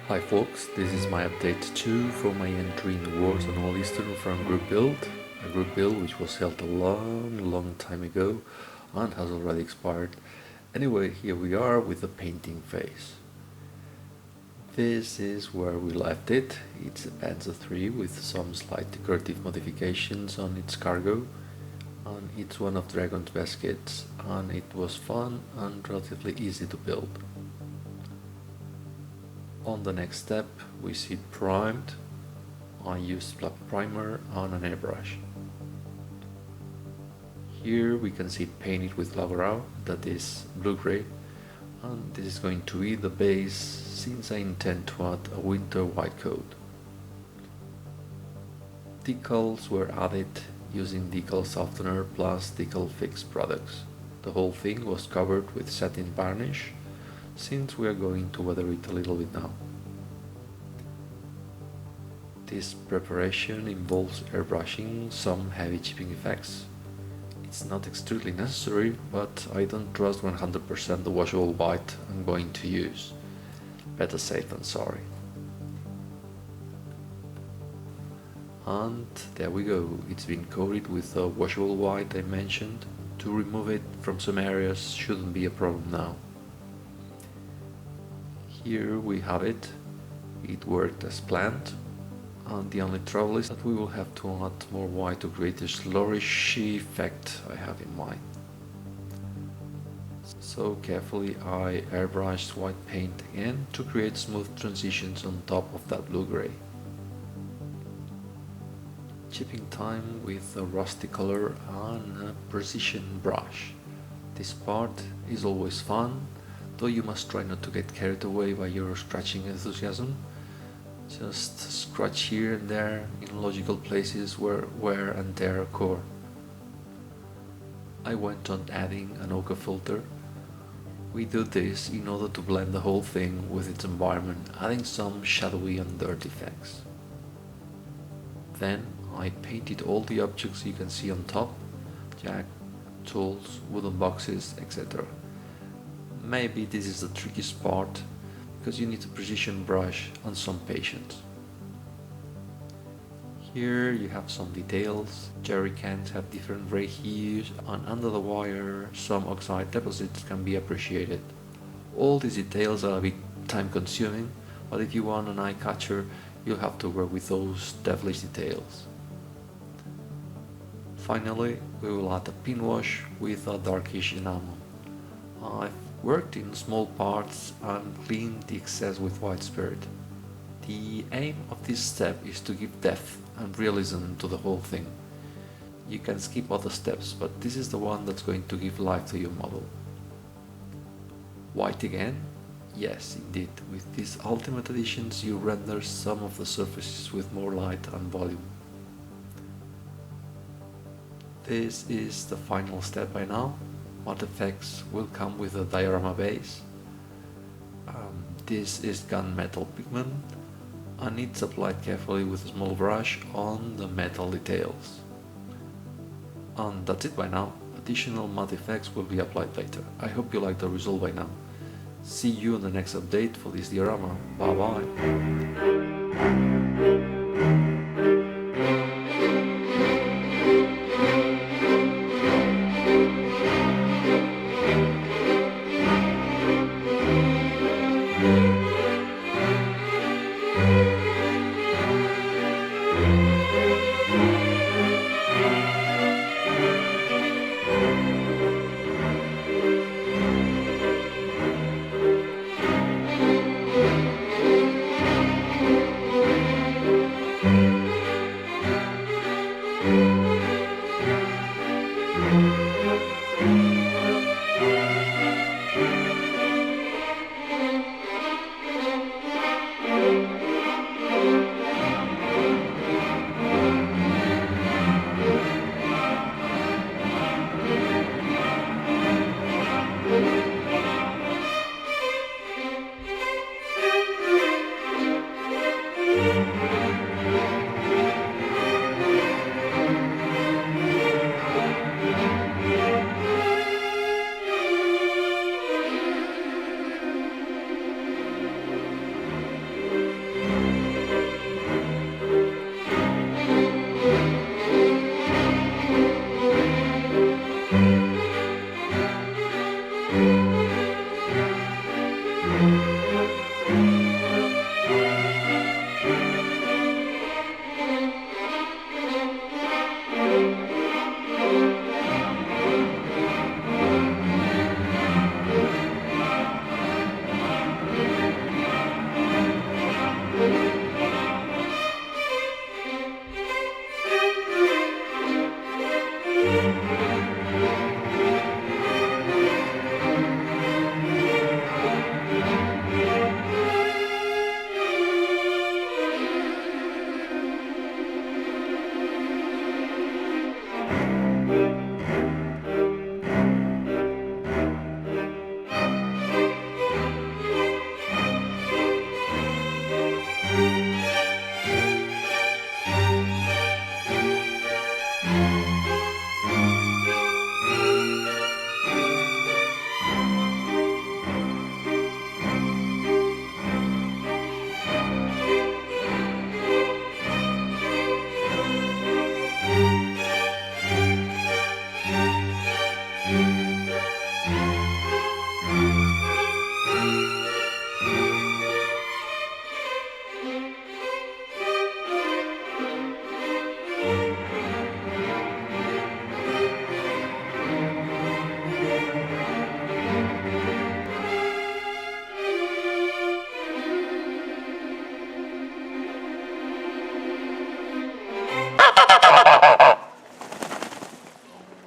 Hi folks, this is my update 2 for my entry in the Warts Annual Eastern from group build. A group build which was held a long time ago and has already expired. Anyway, here we are with the painting phase. This is where we left it. It's a Panzer 3 with some slight decorative modifications on its cargo, and it's one of Dragon's best kits, and it was fun and relatively easy to build. On the next step, we see it primed. I used black primer on an airbrush. Here we can see it painted with looong, that is blue-gray, and this is going to be the base since I intend to add a winter white coat. Decals were added using decal softener plus decal fix products. The whole thing was covered with satin varnish, since we are going to weather it a little bit now. This preparation involves airbrushing some heavy chipping effects. It's not extremely necessary, but I don't trust 100% the washable white I'm going to use. Better safe than sorry. And there we go, it's been coated with the washable white I mentioned. To remove it from some areas shouldn't be a problem now. Here we have it. It worked as planned, and the only trouble is that we will have to add more white to create this flourishy effect I have in mind. So carefully I airbrushed white paint again to create smooth transitions on top of that blue-gray. Chipping time with a rusty color and a precision brush. This part is always fun, though you must try not to get carried away by your scratching enthusiasm. Just scratch here and there in logical places where wear and tear occur. I went on adding an ochre filter. We do this in order to blend the whole thing with its environment, adding some shadowy and dirt effects. Then I painted all the objects you can see on top: jack, tools, wooden boxes, etc. Maybe this is the trickiest part, because you need a precision brush and some patience. Here you have some details. Jerry cans have different gray hues, and under the wire some oxide deposits can be appreciated. All these details are a bit time consuming, but if you want an eye catcher, you'll have to work with those devilish details. Finally, we will add a pin wash with a darkish enamel. I've worked in small parts and cleaned the excess with white spirit. The aim of this step is to give depth and realism to the whole thing. You can skip other steps, but this is the one that's going to give life to your model. White again? Yes, indeed. With these ultimate additions you render some of the surfaces with more light and volume. This is the final step by now. Matte effects will come with a diorama base. This is gunmetal pigment, and it's applied carefully with a small brush on the metal details. And that's it by now. Additional matte effects will be applied later. I hope you like the result by now. See you in the next update for this diorama. Bye bye.